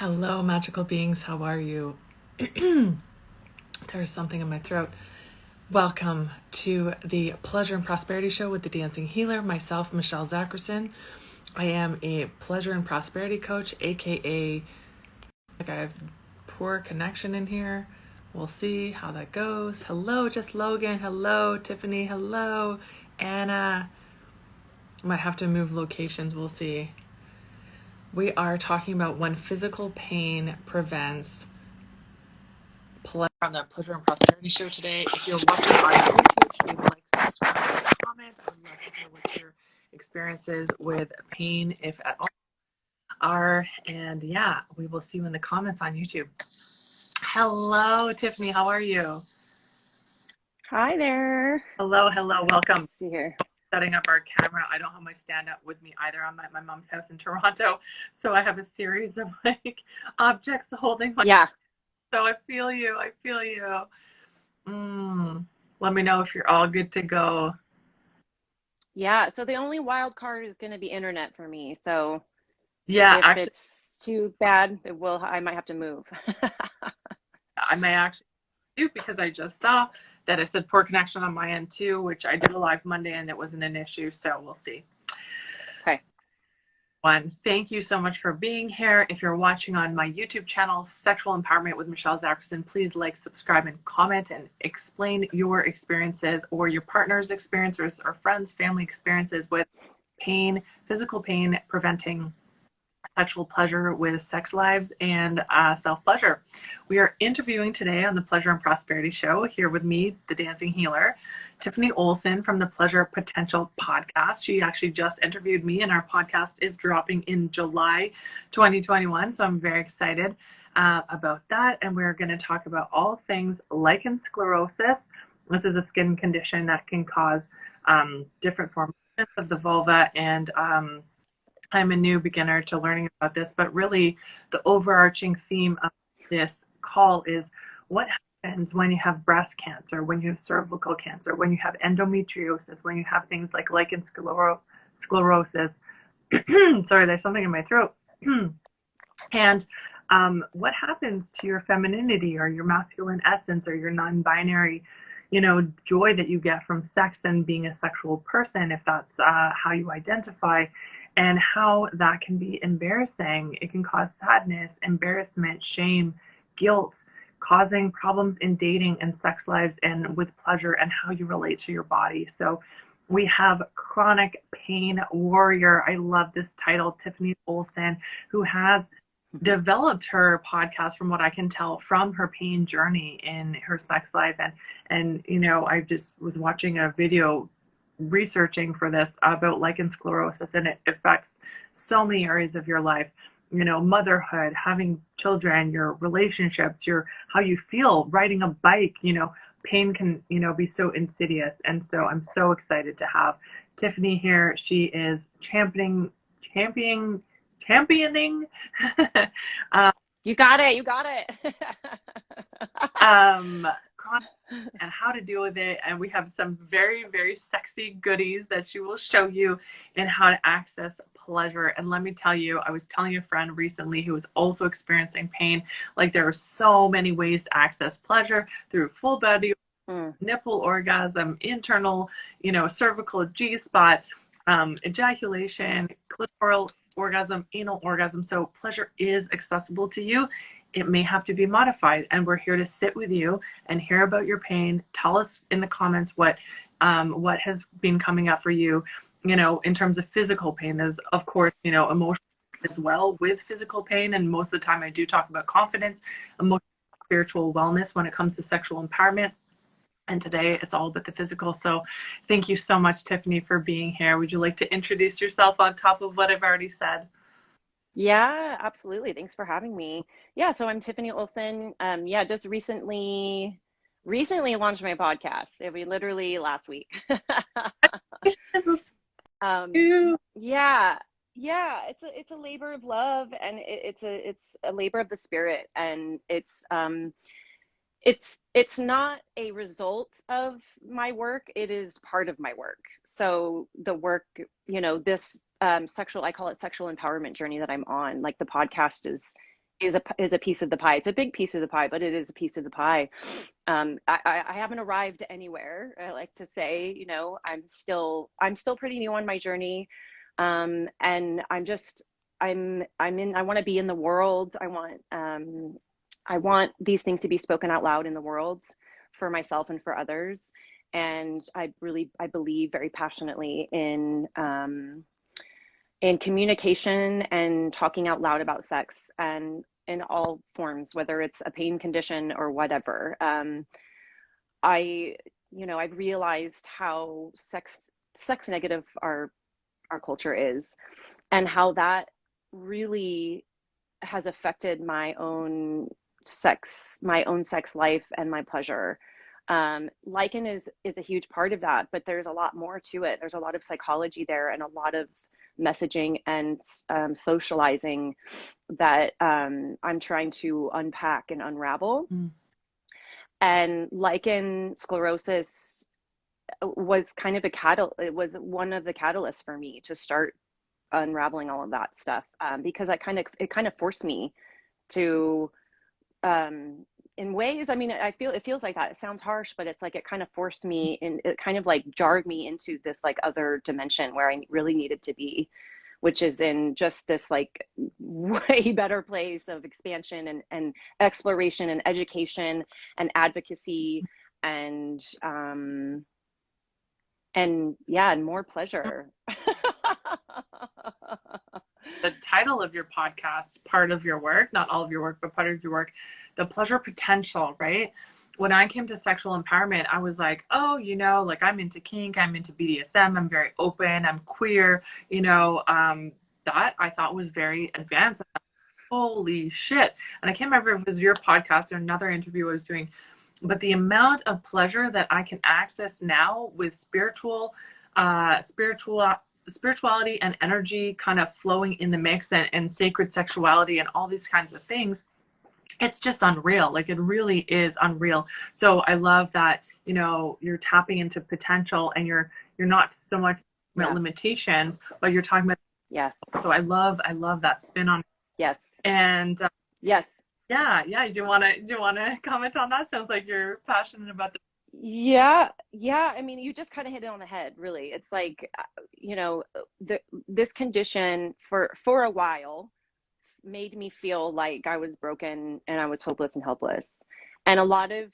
Hello, magical beings. How are you? There's something in my throat. Welcome to the Pleasure and Prosperity Show with the Dancing Healer, myself, Michelle Zackerson. I am a pleasure and prosperity coach, aka like I have poor connection in here. We'll see how that goes. Hello, Just Logan. Hello, Tiffany. Hello, Anna. Might have to move locations. We'll see. We are talking about when physical pain prevents on the Pleasure and Prosperity Show today. If you're watching on YouTube, please like, subscribe, and comment. I would love to hear what your experiences with pain, if at all, are. And yeah, we will see you in the comments on YouTube. Hello, Tiffany. How are you? Hi there. Hello, welcome. Let's see here. Setting up our camera. I don't have my stand up with me either. I'm at my mom's house in Toronto, so I have a series of like objects holding my. Yeah. So I feel you. Let me know if you're all good to go. Yeah. So the only wild card is going to be internet for me. So Yeah, if actually, it's too bad, I might have to move. I may actually do because I just saw that it said poor connection on my end too, which I did a live Monday and it wasn't an issue. So we'll see. Okay. Thank you so much for being here. If you're watching on my YouTube channel, Sexual Empowerment with Michelle Zackerson, please like, subscribe, and comment and explain your experiences or your partner's experiences or friends, family experiences with pain, physical pain, preventing sexual pleasure with sex lives and self-pleasure. We are interviewing today on the Pleasure and Prosperity Show here with me, the dancing healer, Tiffany Olson from the Pleasure Potential podcast. She actually just interviewed me and our podcast is dropping in July 2021. So I'm very excited about that. And we're going to talk about all things lichen sclerosus. This is a skin condition that can cause different forms of the vulva, and I'm a new beginner to learning about this, but really the overarching theme of this call is what happens when you have breast cancer, when you have cervical cancer, when you have endometriosis, when you have things like lichen sclerosus. Sorry, there's something in my throat. And what happens to your femininity or your masculine essence or your non-binary, joy that you get from sex and being a sexual person, if that's how you identify, and how that can be embarrassing. It can cause sadness, embarrassment, shame, guilt, causing problems in dating and sex lives and with pleasure and how you relate to your body. So we have chronic pain warrior. I love this title, Tiffany Olson, who has developed her podcast, from what I can tell, from her pain journey in her sex life. And I just was watching a video researching for this about lichen sclerosus, and it affects so many areas of your life, motherhood, having children, your relationships, your how you feel, riding a bike. Pain can be so insidious, and so I'm so excited to have Tiffany here. She is championing You got it. and how to deal with it. And we have some very, very sexy goodies that she will show you in how to access pleasure. And let me tell you, I was telling a friend recently who was also experiencing pain, like there are so many ways to access pleasure through full body, nipple orgasm, internal, cervical G-spot, ejaculation, clitoral orgasm, anal orgasm. So pleasure is accessible to you. It may have to be modified, and we're here to sit with you and hear about your pain. Tell us in the comments what has been coming up for you, in terms of physical pain. There's, of course, emotional as well with physical pain, and most of the time I do talk about confidence, emotional, spiritual wellness when it comes to sexual empowerment. And today it's all about the physical. So thank you so much, Tiffany, for being here. Would you like to introduce yourself on top of what I've already said? Yeah, absolutely. Thanks for having me. Yeah, so I'm Tiffany Olson. Just recently launched my podcast. It was literally last week. um, yeah, it's a labor of love, and it's a labor of the spirit, and it's not a result of my work. It is part of my work. So the work, this I call it sexual empowerment journey that I'm on. Like the podcast is a piece of the pie. It's a big piece of the pie, but it is a piece of the pie. I haven't arrived anywhere. I like to say, you know, I'm still pretty new on my journey, and I want to be in the world. I want these things to be spoken out loud in the world for myself and for others. And I believe very passionately in communication and talking out loud about sex and in all forms, whether it's a pain condition or whatever. I, I've realized how sex negative our culture is, and how that really has affected my own sex life and my pleasure. Lichen is a huge part of that, but there's a lot more to it. There's a lot of psychology there and a lot of messaging and socializing that I'm trying to unpack and unravel. Mm. And lichen sclerosus was kind of it was one of the catalysts for me to start unraveling all of that stuff, because it kind of forced me to, in ways, I mean, it feels like that. It sounds harsh, but it's like it kind of forced me, and it kind of like jarred me into this like other dimension where I really needed to be, which is in just this like way better place of expansion and exploration and education and advocacy and yeah, and more pleasure. The title of your podcast, part of your work, not all of your work, but part of your work, the pleasure potential, right? When I came to sexual empowerment, I was like, oh, you know, like I'm into kink, I'm into BDSM, I'm very open, I'm queer, you know, that I thought was very advanced. Holy shit. And I can't remember if it was your podcast or another interview I was doing, but the amount of pleasure that I can access now with spirituality and energy kind of flowing in the mix, and sacred sexuality and all these kinds of things, it's just unreal. Like it really is unreal. So I love that, you know, you're tapping into potential, and you're not so much about Yeah. limitations, but you're talking about. Yes. So I love that spin on. Yes. And Yes. yeah. Do you want to comment on that? Sounds like you're passionate about this. Yeah, yeah. I mean, you just kind of hit it on the head, really. It's like, this condition for a while made me feel like I was broken and I was hopeless and helpless. And a lot of,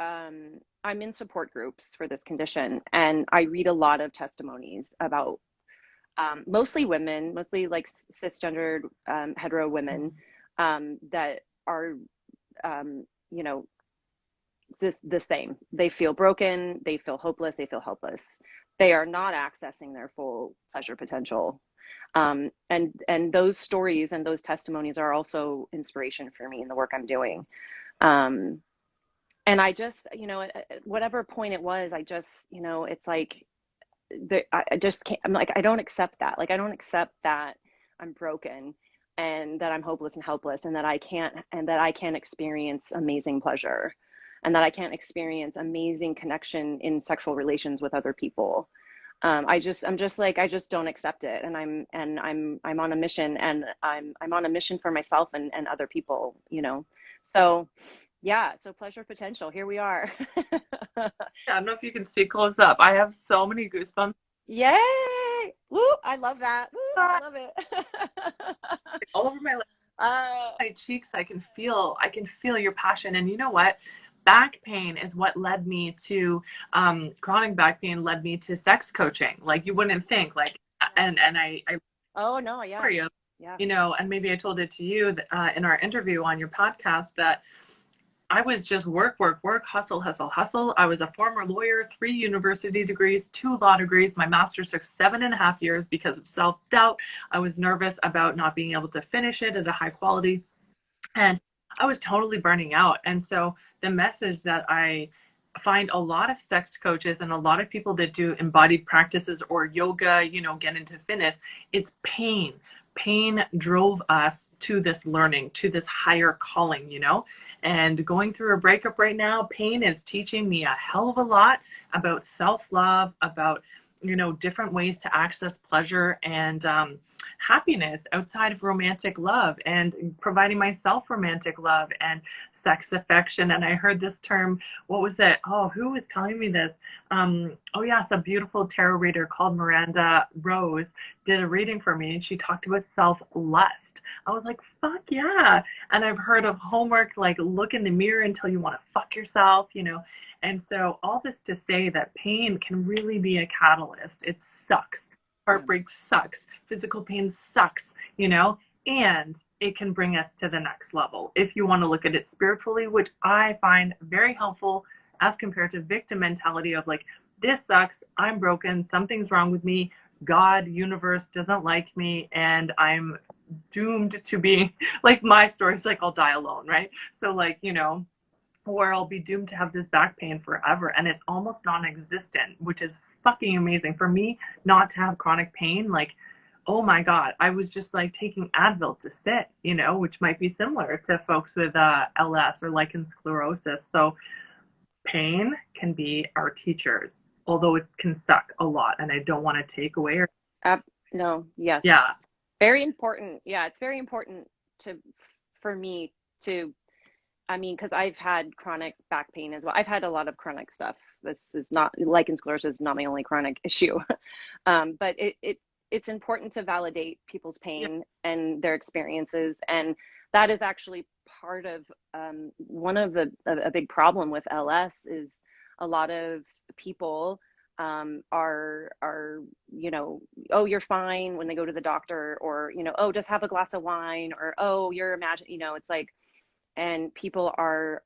I'm in support groups for this condition, and I read a lot of testimonies about, mostly women, mostly like cisgendered, hetero women, that are, you know, the same. They feel broken, they feel hopeless, they feel helpless. They are not accessing their full pleasure potential. And those stories and those testimonies are also inspiration for me in the work I'm doing. Um, and I just, at whatever point it was, I just, it's like, I just can't, I'm like, I don't accept that. Like, I don't accept that I'm broken and that I'm hopeless and helpless, and that I can't experience amazing pleasure, and that I can't experience amazing connection in sexual relations with other people. I'm just like, I just don't accept it. And I'm on a mission, and I'm on a mission for myself and other people, So yeah, so pleasure potential, here we are. Yeah, I don't know if you can see close up. I have so many goosebumps Yay! Woo! I love that. Woo! I love it. all over my uh, my cheeks. I can feel your passion. And you know what? Back pain is what led me to, chronic back pain led me to sex coaching. Like you wouldn't think, like, and I oh no, yeah, for you, yeah. and maybe I told it to you in our interview on your podcast that I was just work, work, work, hustle, hustle, hustle. I was a former lawyer, 3 university degrees, 2 law degrees. My master's took 7.5 years because of self-doubt. I was nervous about not being able to finish it at a high quality. And I was totally burning out. And so the message that I find a lot of sex coaches and a lot of people that do embodied practices or yoga, get into fitness, it's pain. Pain drove us to this learning, to this higher calling, and going through a breakup right now, pain is teaching me a hell of a lot about self-love, about, different ways to access pleasure, and happiness outside of romantic love and providing myself romantic love and sex affection. And I heard this term, what was it? Oh, who was telling me this? Oh, yes, a beautiful tarot reader called Miranda Rose did a reading for me, and she talked about self lust. I was like, fuck yeah. And I've heard of homework like look in the mirror until you want to fuck yourself, you know. And so, all this to say that pain can really be a catalyst. It sucks. Yeah. Heartbreak sucks. Physical pain sucks, you know, and it can bring us to the next level if you want to look at it spiritually, which I find very helpful as compared to victim mentality of like, this sucks. I'm broken. Something's wrong with me. God, universe doesn't like me, and I'm doomed to be like my story's like I'll die alone, right? So, like, you know, or I'll be doomed to have this back pain forever. And it's almost non existent, which is fucking amazing. For me, not to have chronic pain, like, oh my God, I was just like taking Advil to sit, you know, which might be similar to folks with LS or lichen sclerosus. So pain can be our teachers, although it can suck a lot. And I don't want to take away or, No, yes. yeah. Very important. Yeah, it's very important to for me to, I mean, because I've had chronic back pain as well. I've had a lot of chronic stuff. This is not, lichen sclerosus is not my only chronic issue. But it's important to validate people's Yeah. pain and their experiences. And that is actually part of one of a big problem with LS is a lot of people are, you know, oh, you're fine when they go to the doctor, or, you know, oh, just have a glass of wine, or, oh, you're imagine, you know, it's like, and people are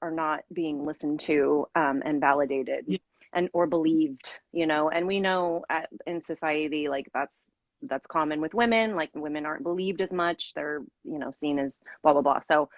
not being listened to and validated Yeah. and or believed, you know. And we know in society, like that's common with women. Like women aren't believed as much. They're, you know, seen as blah blah blah. So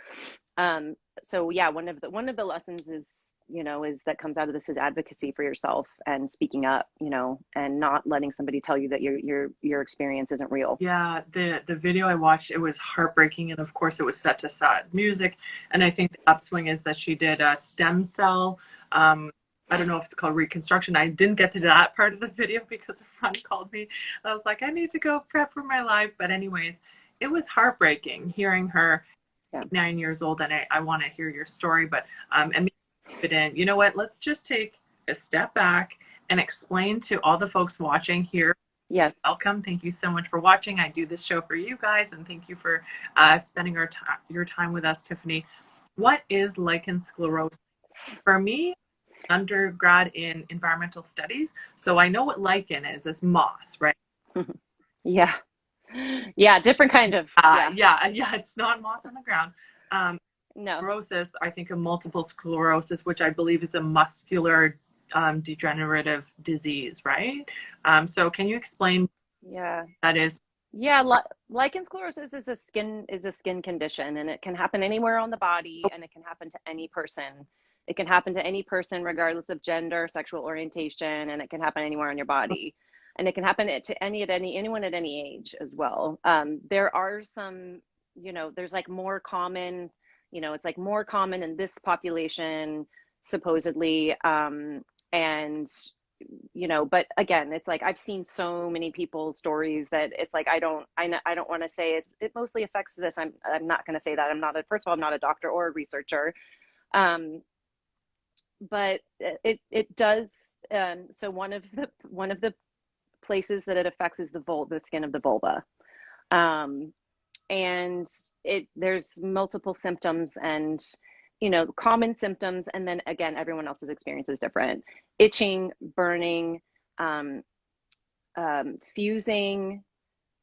so yeah, one of the lessons is, you know, is that comes out of this is advocacy for yourself and speaking up, you know, and not letting somebody tell you that your experience isn't real. Yeah, the video I watched, it was heartbreaking, and of course, it was such a sad music. And I think the upswing is that she did a stem cell. I don't know if it's called reconstruction. I didn't get to that part of the video because a friend called me. I was like, I need to go prep for my life. But anyways, it was heartbreaking hearing her Yeah. 9 years old, and I want to hear your story. But and maybe fit in. You know what? Let's just take a step back and explain to all the folks watching here. Yes. Welcome. Thank you so much for watching. I do this show for you guys, and thank you for spending your time with us, Tiffany. What is lichen sclerosus? For me, undergrad in environmental studies, so I know what lichen is. It's moss, right? Yeah. Yeah, different kind of, yeah. Yeah. It's not moss on the ground. Um, No. Sclerosis, I think of multiple sclerosis, which I believe is a muscular degenerative disease, right? So can you explain Yeah. what that is? Yeah, lichen sclerosus is a skin condition, and it can happen anywhere on the body, and it can happen to any person. It can happen to any person regardless of gender, sexual orientation, and it can happen anywhere on your body. And it can happen to anyone at any age as well. There are some, you know, there's like more common, you know, it's like more common in this population supposedly, and you know, but again, it's like I've seen so many people's stories that it's like I don't want to say it mostly affects this. I'm not going to say that. First of all, I'm not a doctor or a researcher, but it does. So one of the places that it affects is the skin of the vulva, and there's multiple symptoms and, you know, common symptoms, and then again, everyone else's experience is different. Itching, burning, fusing,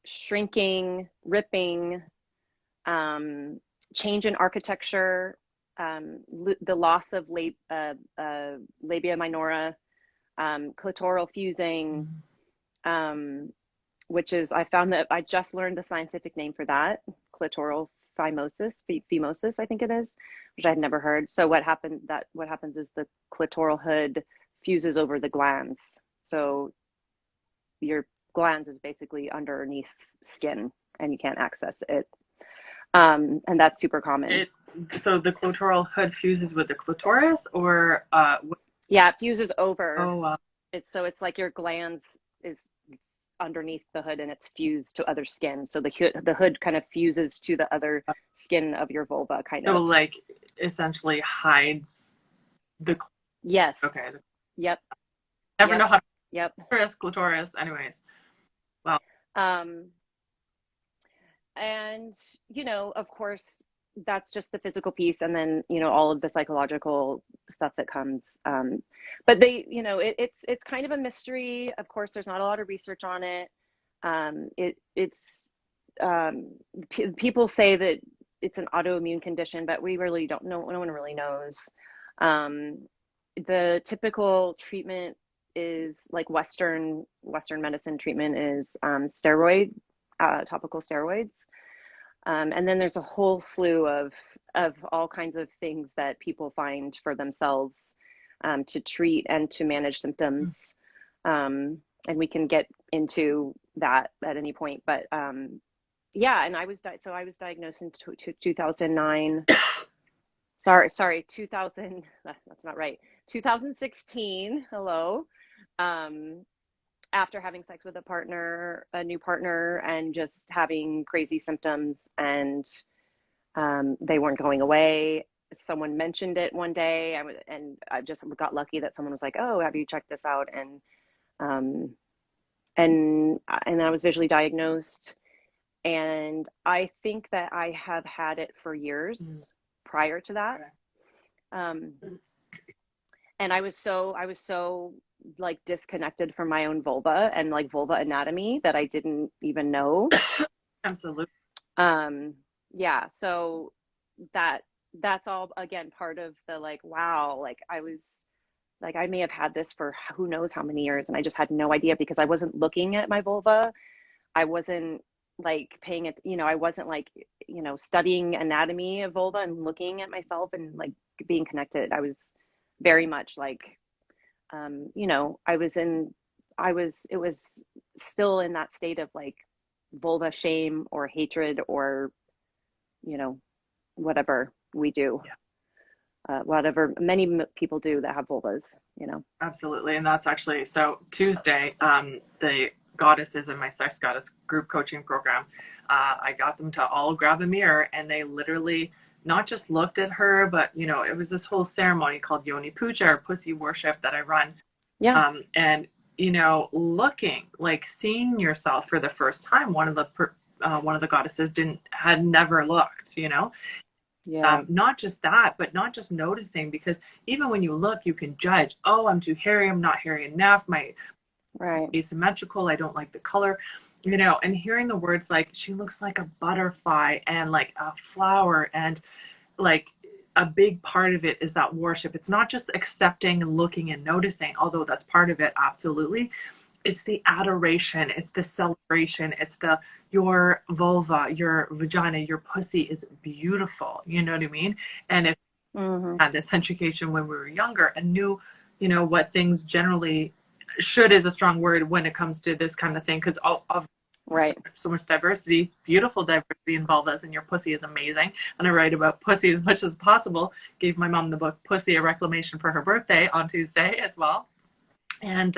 shrinking, ripping, change in architecture, the loss of labia minora, clitoral fusing, which is, I found that I just learned the scientific name for that, clitoral phimosis, I think it is, which I had never heard. So what happens is the clitoral hood fuses over the glans. So your glans is basically underneath skin and you can't access it. And that's super common. So the clitoral hood fuses with the clitoris, or yeah, it fuses over. Oh, It's like your glans is underneath the hood and it's fused to other skin. So the hood kind of fuses to the other skin of your vulva, kind So of. like essentially hides the, Yes. okay. Yep. Never Yep. know how to Yep. clitoris. Anyways. Well, Um, and, of course, that's just the physical piece. And then, all of the psychological stuff that comes. But it's kind of a mystery. Of course, there's not a lot of research on it. It's people say that it's an autoimmune condition, but we really don't know. No one really knows. The typical treatment is like Western medicine treatment is topical steroids, and then there's a whole slew of all kinds of things that people find for themselves to treat and to manage symptoms. And we can get into that at any point, but yeah, and I was diagnosed in 2009. Sorry, 2000. That's not right. 2016. Hello. After having sex with a new partner, and just having crazy symptoms, and they weren't going away. Someone mentioned it one day, and I just got lucky that someone was like, "Oh, have you checked this out?" Um, and I was visually diagnosed, and I think that I have had it for years prior to that. Um, and I was so like disconnected from my own vulva and like vulva anatomy that I didn't even know. absolutely. Yeah, so that's all, again, part of the like, wow, like I may have had this for who knows how many years, and I just had no idea because I wasn't looking at my vulva. I wasn't like paying it, I wasn't like, studying anatomy of vulva and looking at myself and like being connected. I was very much like, it was still in that state of like vulva shame or hatred, or, whatever we do, whatever many people do that have vulvas. Absolutely. And that's actually, so Tuesday, the goddesses in my sex goddess group coaching program, I got them to all grab a mirror, and they literally not just looked at her, but it was this whole ceremony called Yoni Puja, or pussy worship, that I run. Yeah. And looking, like seeing yourself for the first time. One of the goddesses had never looked. Yeah. Not just that, but not just noticing, because even when you look, you can judge. Oh, I'm too hairy. I'm not hairy enough. My Right. asymmetrical. I don't like the color. And hearing the words like, she looks like a butterfly and like a flower, and like a big part of it is that worship. It's not just accepting and looking and noticing, although that's part of it, absolutely. It's the adoration, it's the celebration, it's your vulva, your vagina, your pussy is beautiful. You know what I mean? And if Mm-hmm. had this education when we were younger and knew, what things generally should is a strong word when it comes to this kind of thing, because of Right. so much diversity, beautiful diversity in vulvas, and your pussy is amazing. And I write about pussy as much as possible. Gave my mom the book Pussy, a Reclamation for her birthday on Tuesday as well. And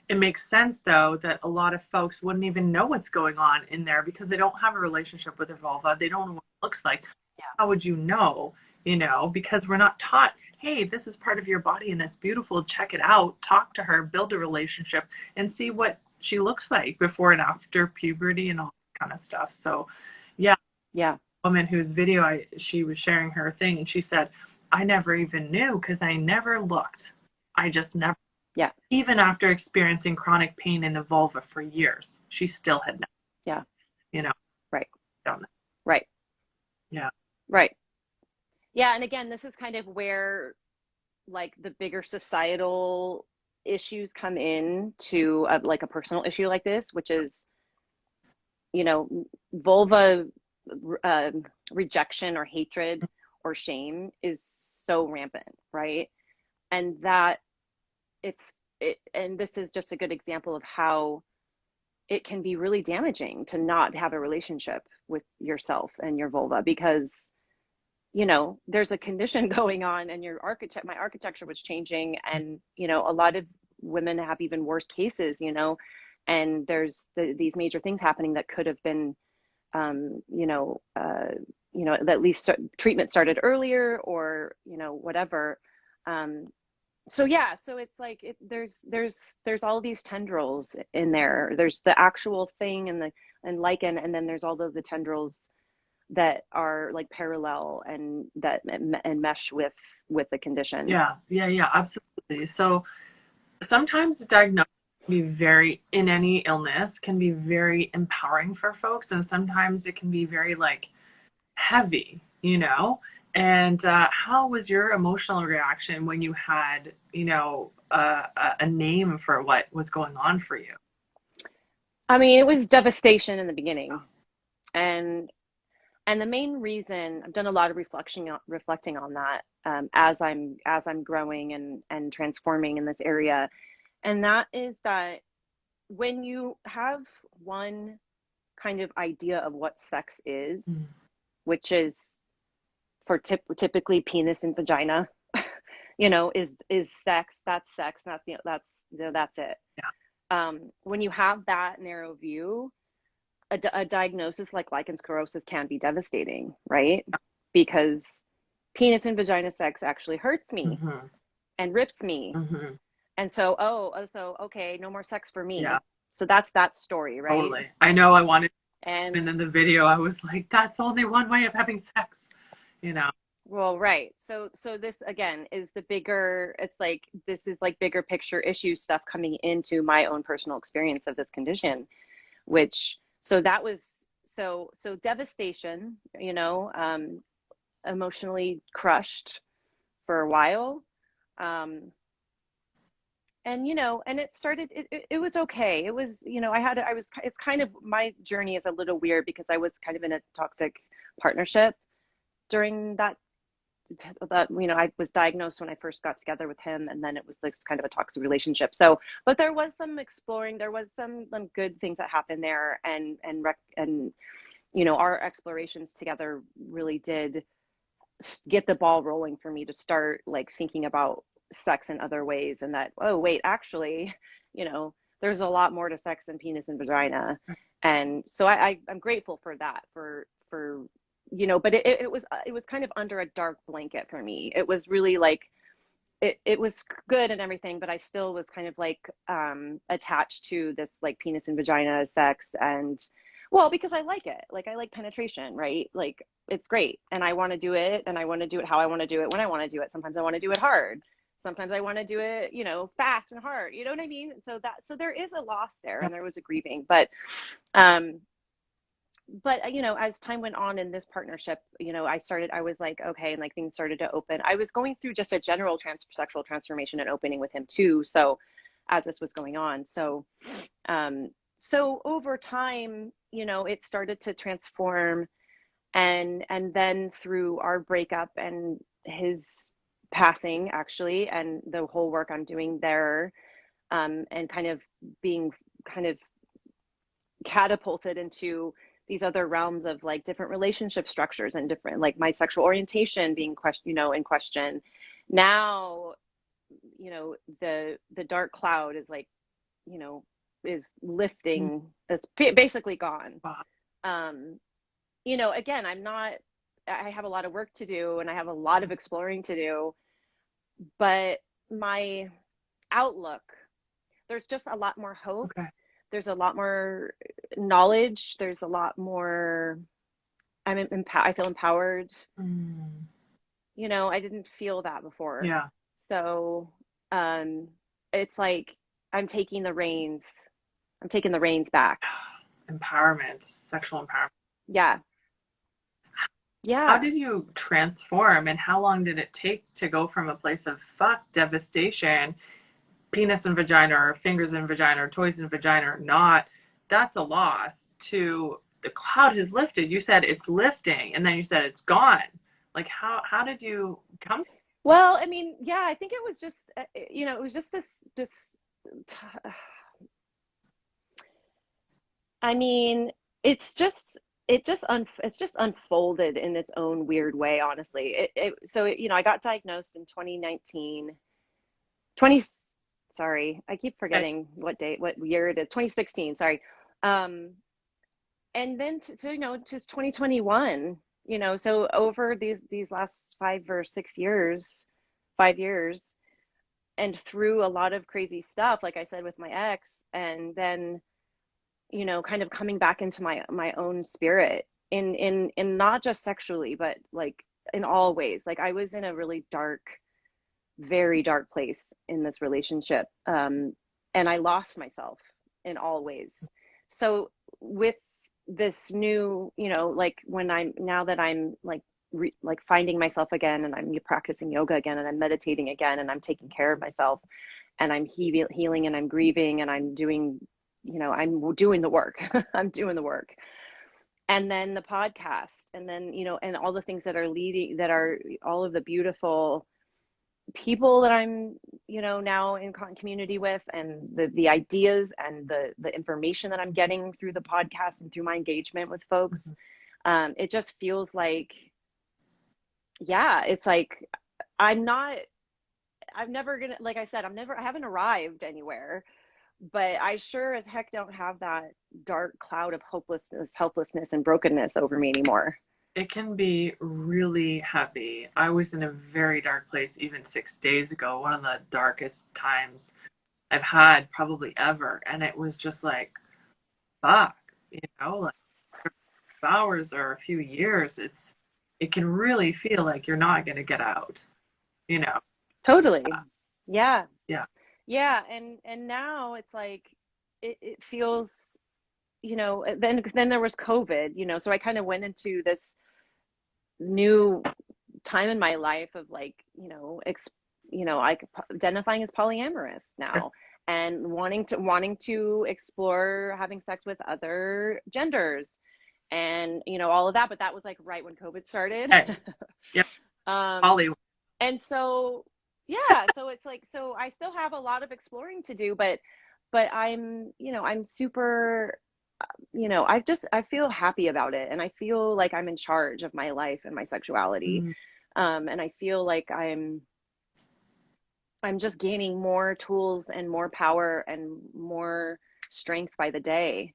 it makes sense, though, that a lot of folks wouldn't even know what's going on in there because they don't have a relationship with their vulva. They don't know what it looks like. Yeah. How would you know? Because we're not taught, hey, this is part of your body and it's beautiful. Check it out. Talk to her, build a relationship, and see what she looks like before and after puberty and all that kind of stuff. So, yeah. Yeah. Woman whose video she was sharing her thing, and she said, I never even knew because I never looked. I just never. Yeah. Even after experiencing chronic pain in the vulva for years, she still had never. Yeah. Right. Done that. Right. Yeah. Right. Yeah. And again, this is kind of where like the bigger societal issues come in to like a personal issue like this, which is, vulva rejection or hatred or shame is so rampant, right? And that and this is just a good example of how it can be really damaging to not have a relationship with yourself and your vulva, because there's a condition going on, and my architecture was changing, and a lot of women have even worse cases, and there's these major things happening that could have been, um, you know, uh, at least treatment started earlier, or whatever. Um, so yeah, so it's like there's all these tendrils in there. There's the actual thing and the and lichen, and then there's all of the tendrils that are like parallel and that and mesh with the condition. Yeah, yeah, yeah, absolutely. So sometimes diagnosis can be very, in any illness, can be very empowering for folks, and sometimes it can be very like heavy, you know? And how was your emotional reaction when you had, a name for what was going on for you? I mean, it was devastation in the beginning, and the main reason I've done a lot of reflecting on that, as I'm growing and transforming in this area, and that is that when you have one kind of idea of what sex is, Mm. which is for typically penis and vagina, is sex. That's sex. That's it. When you have that narrow view, a diagnosis like lichen sclerosus can be devastating, right? Because penis and vagina sex actually hurts me Mm-hmm. and rips me. Mm-hmm. And so, so okay, no more sex for Yeah, me. So that's that story, right? totally. I know I wanted, And and in the video, I was like, that's only one way of having sex, you know? well, right. So this again is the bigger, it's like this is like bigger picture issue stuff coming into my own personal experience of this condition, which so that was so devastation, emotionally crushed for a while. Um, and it started, it was okay. It was, it's kind of, my journey is a little weird because I was kind of in a toxic partnership during that I was diagnosed when I first got together with him, and then it was this kind of a toxic relationship. So, but there was some exploring, there was some good things that happened there, and our explorations together really did get the ball rolling for me to start like thinking about sex in other ways, and that, oh wait, actually, there's a lot more to sex than penis and vagina. And so I'm grateful for that, for but it was kind of under a dark blanket for me. It was really like it was good and everything, but I still was kind of like attached to this like penis and vagina sex. And well, because I like it, like I like penetration, right? Like it's great, and I want to do it, and I want to do it how I want to do it when I want to do it. Sometimes I want to do it hard, sometimes I want to do it fast and hard, you know what I mean? So there is a loss there, and there was a grieving, um as time went on in this partnership, I was like, okay, and like things started to open. I was going through just a general sexual transformation and opening with him too. So as this was going on, so over time, it started to transform, and then through our breakup and his passing, actually, and the whole work I'm doing there, and kind of being kind of catapulted into these other realms of like different relationship structures and different, like my sexual orientation being in question. Now, the dark cloud is like, is lifting. It's basically gone. Wow. Again, I have a lot of work to do, and I have a lot of exploring to do, but my outlook, there's just a lot more hope. Okay. There's a lot more knowledge. There's a lot more. I feel empowered. Mm. I didn't feel that before. Yeah. So, it's like I'm taking the reins. I'm taking the reins back. Empowerment, sexual empowerment. Yeah. How Yeah. did you transform, and how long did it take to go from a place of fuck devastation, penis and vagina, or fingers and vagina, or toys and vagina, or not, that's a loss, to the cloud has lifted? You said it's lifting, and then you said it's gone. Like how did you come? Well, I mean, yeah, I think it was just, it was just this, I mean, it's just, it's just unfolded in its own weird way, honestly. I got diagnosed in 2019, 20, Sorry, I keep Okay. forgetting what date, what year it is. 2016. Sorry. Um, and then just 2021. So over these last 5 or 6 years, 5 years, and through a lot of crazy stuff, like I said with my ex, and then kind of coming back into my own spirit in not just sexually, but like in all ways. Like I was in a really dark, very dark place in this relationship, and I lost myself in all ways. So with this new, like when I'm now that I'm like finding myself again, and I'm practicing yoga again, and I'm meditating again, and I'm taking care of myself, and I'm healing, and I'm grieving, and I'm doing the work. I'm doing the work. And then the podcast, and then, and all the things that are leading, that are all of the beautiful people that I'm, now in community with, and the ideas and the information that I'm getting through the podcast and through my engagement with folks. It just feels like, yeah, it's like I'm not, I'm never gonna, like I said, I haven't arrived anywhere, but I sure as heck don't have that dark cloud of hopelessness, helplessness, and brokenness over me anymore. It can be really heavy. I was in a very dark place even 6 days ago, one of the darkest times I've had probably ever. And it was just like, fuck, like hours or a few years, it can really feel like you're not gonna get out, you know. Totally. Yeah. Yeah. Yeah. And now it's like, it feels, then there was COVID, so I kind of went into this new time in my life of like, like identifying as polyamorous Yeah. now, and wanting to explore having sex with other genders, and all of that. But that was like right when COVID started. Okay. Yeah. um Hollywood. and so yeah, so it's like, so I still have a lot of exploring to do, but I'm super, I feel happy about it, and I feel like I'm in charge of my life and my sexuality. Mm. And I feel like I'm just gaining more tools and more power and more strength by the day.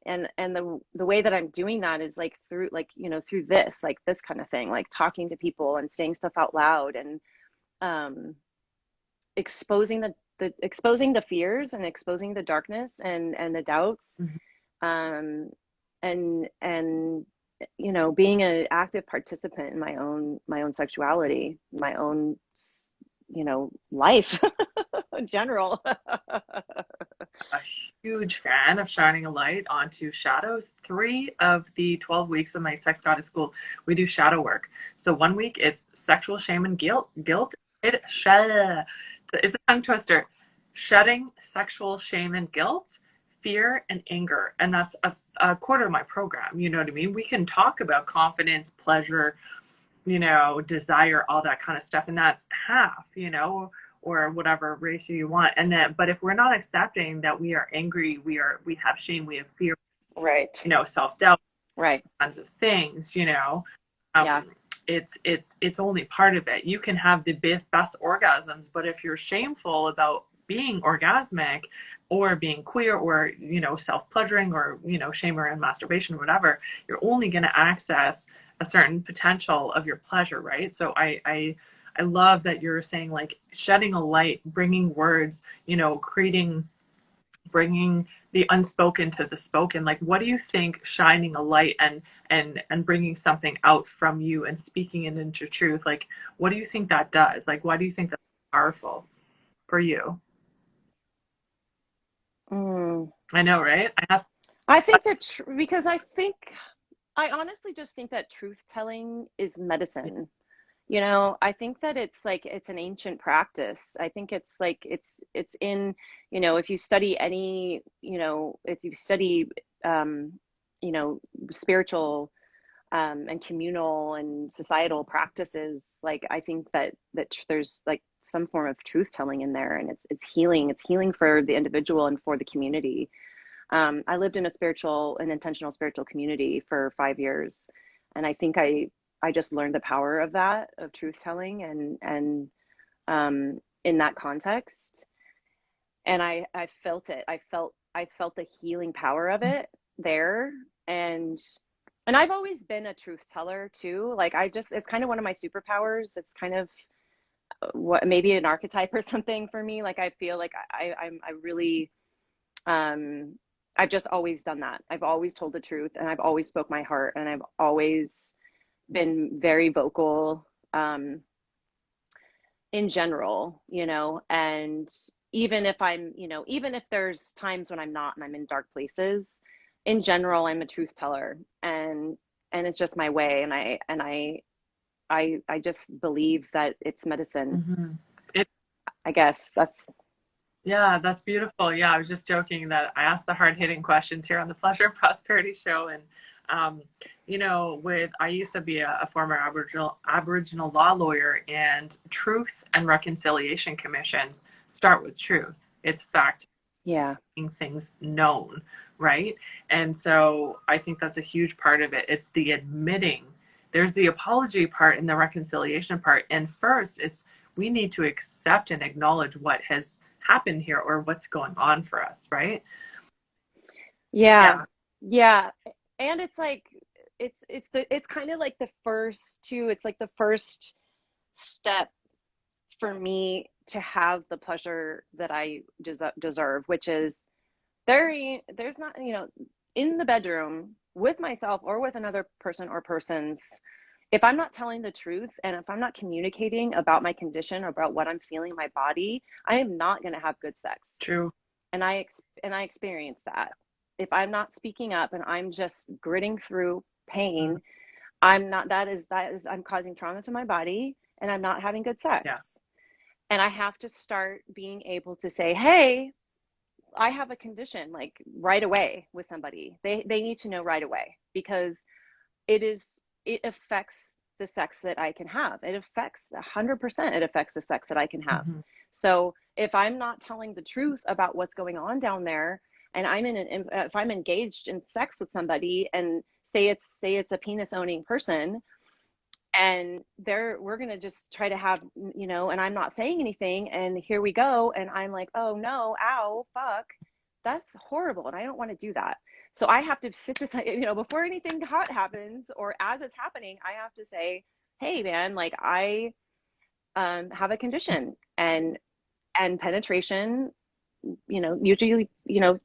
And the way that I'm doing that is like through, like, through this, like this kind of thing, like talking to people and saying stuff out loud, and um exposing exposing the fears, and exposing the darkness and the doubts, Mhm. um and being an active participant in my own sexuality, my own, life in general. A huge fan of shining a light onto shadows. 3 of the 12 weeks of my sex goddess school, we do shadow work. So 1 week it's sexual shame and guilt. It's a tongue twister. Shedding sexual shame and guilt, fear and anger, and that's a quarter of my program. You know what I mean? We can talk about confidence, pleasure, desire, all that kind of stuff. And that's half, or whatever ratio you want. And then, but if we're not accepting that we are angry, we have shame, we have fear, Right. self-doubt, Right. kinds of things, Yeah. um, it's only part of it. You can have the best orgasms, but if you're shameful about being orgasmic, or being queer, or self-pleasuring, or shame around masturbation or whatever, you're only going to access a certain potential of your pleasure, right? So I love that you're saying, like, shedding a light, bringing words, creating, bringing the unspoken to the spoken. Like, what do you think shining a light and bringing something out from you and speaking it into truth, like, what do you think that does? Like, why do you think that's powerful for you? Mm. I know, right? I asked. I think because I honestly just think that truth telling is medicine. I think that it's like, it's an ancient practice. I think it's like, it's in, if you study any, if you study, um, you know, spiritual, and communal and societal practices, like I think that there's like some form of truth telling in there, and it's healing. It's healing for the individual and for the community. I lived in an intentional spiritual community for 5 years, and I think I just learned the power of that, of truth telling, and in that context. and I felt it. I felt the healing power of it there. And I've always been a truth teller too. Like it's kind of one of my superpowers. It's kind of what, maybe an archetype or something for me. Like I feel like I really, um, I've just always done that. I've always told the truth, and I've always spoke my heart, and I've always been very vocal, in general, and even if even if there's times when I'm not and I'm in dark places, in general, I'm a truth teller, and it's just my way. And I just believe that it's medicine. Mm-hmm. It, I guess that's, yeah, that's beautiful. Yeah, I was just joking that I asked the hard hitting questions here on the Pleasure and Prosperity Show. And, I used to be a former Aboriginal law lawyer, and truth and reconciliation commissions start with truth. It's fact yeah. making things known, right? And so I think that's a huge part of it. It's the admitting. There's the apology part and the reconciliation part. And first, it's we need to accept and acknowledge what has happened here or what's going on for us, right? Yeah. Yeah. Yeah. And it's like, it's kind of like the first two, it's like the first step for me to have the pleasure that I deserve, which is there's not, in the bedroom with myself or with another person or persons, if I'm not telling the truth and if I'm not communicating about my condition or about what I'm feeling in my body, I am not going to have good sex. True. And I experience that. If I'm not speaking up and I'm just gritting through pain, I'm not, that is I'm causing trauma to my body, and I'm not having good Yeah. sex. And I have to start being able to say, hey, I have a condition, like right away with somebody. They need to know right away, because it affects the sex that I can have. It affects 100%. It affects the sex that I can have. Mm-hmm. So if I'm not telling the truth about what's going on down there, and if I'm engaged in sex with somebody, and say it's a penis owning person, and we're going to just try to have, and I'm not saying anything, and here we go, and I'm like, oh no, ow, fuck, that's horrible, and I don't want to do that. So I have to sit this, before anything hot happens, or as it's happening, I have to say, hey man, like I have a condition, and penetration, usually,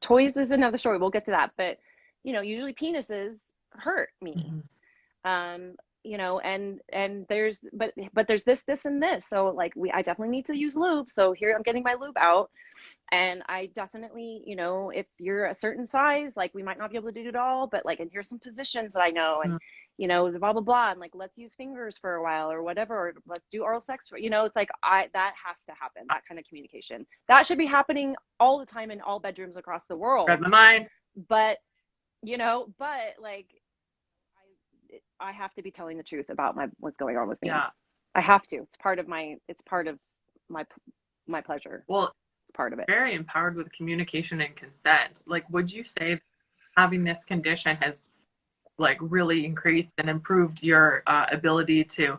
toys is another story, we'll get to that, but usually penises hurt me. Mm-hmm. um and there's this and this, so like I definitely need to use lube, so here I'm getting my lube out. And I definitely, if you're a certain size, like we might not be able to do it all, but like, and here's some positions that I know, and the blah blah blah, and like let's use fingers for a while or whatever, or let's do oral sex for, it's like that has to happen. That kind of communication, that should be happening all the time in all bedrooms across the Read world. my mind. But like I have to be telling the truth about what's going on with me. Yeah. I have to. It's part of my pleasure. Well, It's part of it. very empowered with communication and consent. Like, would you say that having this condition has like really increased and improved your ability to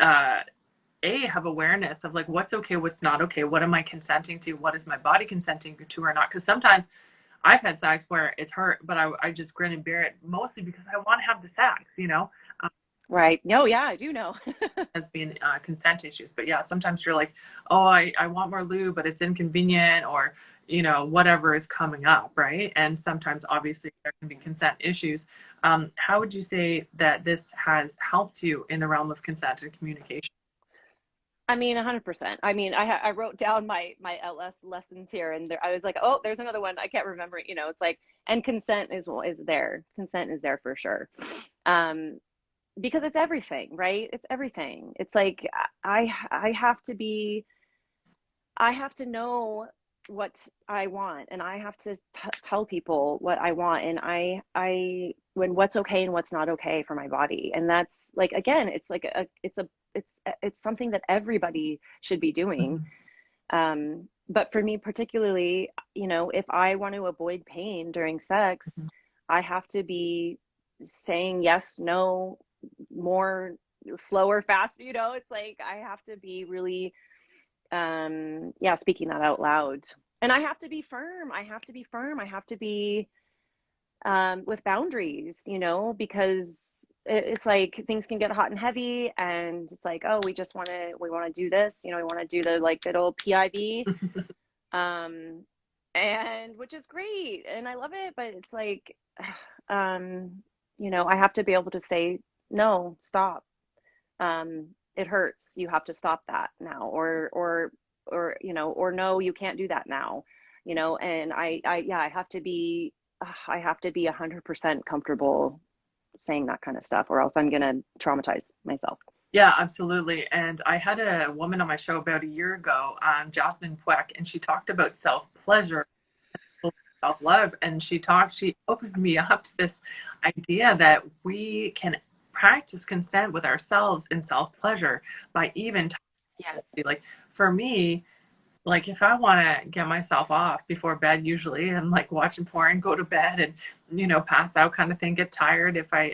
have awareness of like what's okay, what's not okay, what am I consenting to, what is my body consenting to or not? Because sometimes I've had sex where it's hurt, but I just grin and bear it, mostly because I want to have the sex. Right. No, yeah, I do know. As being consent issues. But yeah, sometimes you're like, oh, I want more lube, but it's inconvenient, or whatever is coming up, right? And sometimes obviously there can be consent issues. How would you say that this has helped you in the realm of consent and communication? I mean, 100%. I mean, I wrote down my LS lessons here, and I was like, oh, there's another one. I can't remember. It's like, and consent is there. Consent is there for sure. Because it's everything, right? It's everything. It's like I have to know what I want, and I have to tell people what I want, and when what's okay and what's not okay for my body. And that's like, again, it's like it's something that everybody should be doing. But for me particularly, if I want to avoid pain during sex, I have to be saying yes, no, more, slower, fast. It's like I have to be really speaking that out loud. And I have to be firm. I have to be firm. I have to be with boundaries, you know, because it's like things can get hot and heavy, and it's like, oh, we want to do this, you know, we want to do the like good old PIV, um, and which is great, and I love it, but it's like, um, you know, I have to be able to say no, stop. It hurts. You have to stop that now, or you know, or no, you can't do that now, you know. And yeah, I have to be 100% comfortable saying that kind of stuff, or else I'm gonna traumatize myself. Yeah, absolutely. And I had a woman on my show about a year ago, Jasmine Pweck, and she talked about self-pleasure, self-love, and she opened me up to this idea that we can practice consent with ourselves in self-pleasure by even Yes. like for me, like if I want to get myself off before bed, usually I'm like watching porn, go to bed and pass out kind of thing, get tired if I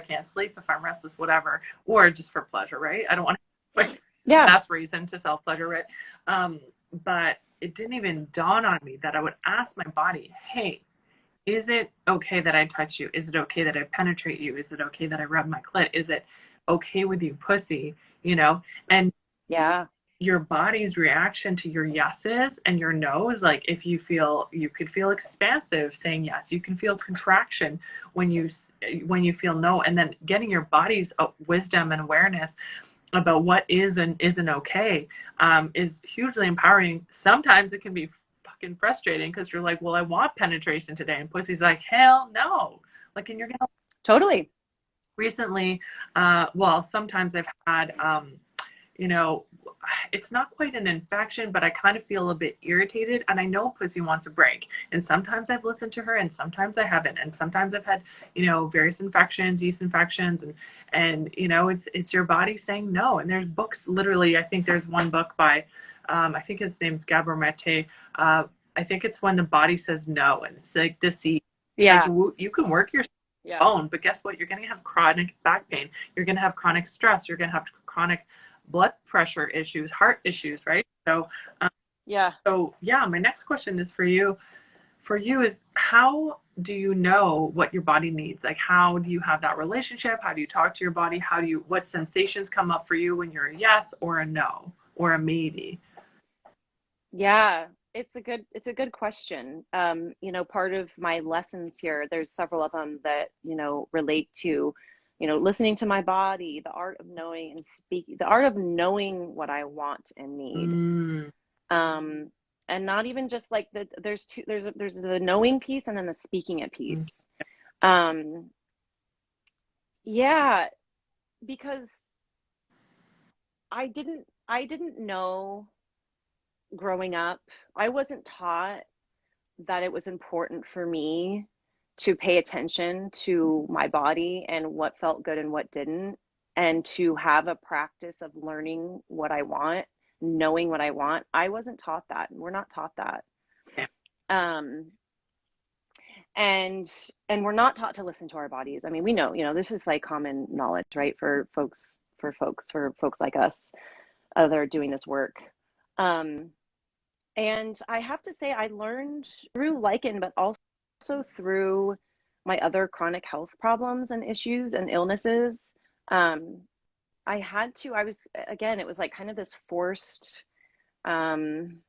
can't sleep, if I'm restless, whatever, or just for pleasure, right? I don't want to like Yeah. that's reason to self pleasure, right? um but it didn't even dawn on me that I would ask my body, hey, is it okay that I touch you? Is it okay that I penetrate you? Is it okay that I rub my clit? Is it okay with you, pussy? And Yeah. your body's reaction to your yeses and your nos, like if you could feel expansive saying yes, you can feel contraction when you feel no, and then getting your body's wisdom and awareness about what is and isn't okay, is hugely empowering. Sometimes it can be fucking frustrating because you're like, well, I want penetration today, and pussy's like, hell no. Like, and you're gonna Totally. recently, well, sometimes I've had, you know, it's not quite an infection, but I kind of feel a bit irritated, and I know pussy wants a break. And sometimes I've listened to her, and sometimes I haven't. And sometimes I've had, various infections, yeast infections, and it's your body saying no. And there's books, literally. I think there's one book by, I think his name's Gabor Mate. I think it's When the Body Says No, and it's like deceit. Like Yeah. you can work your Yeah. bone, but guess what? You're going to have chronic back pain. You're going to have chronic stress. You're going to have chronic blood pressure issues, heart issues, right? Um, Yeah. so yeah, my next question is for you. For you is, how do you know what your body needs? Like, how do you have that relationship? How do you talk to your body? What sensations come up for you when you're a yes or a no or a maybe? Yeah. It's a good question. You know, part of my lessons here, there's several of them that, you know, relate to, you know, listening to my body, the art of knowing and speaking, the art of knowing what I want and need. Mm, Um, and not even just like there's the knowing piece and then the speaking it mm, piece. Um, yeah, because I didn't know growing up. I wasn't taught that it was important for me to pay attention to my body and what felt good and what didn't, and to have a practice of learning what I want, knowing what I want. I wasn't taught that, and we're not taught that. yeah. Um, and we're not taught to listen to our bodies. I mean, we know, you know, this is like common knowledge, right? For folks like us that are doing this work. Um, And I have to say, I learned through lichen, but also through my other chronic health problems and issues and illnesses. Um, I was, again, it was like kind of this forced time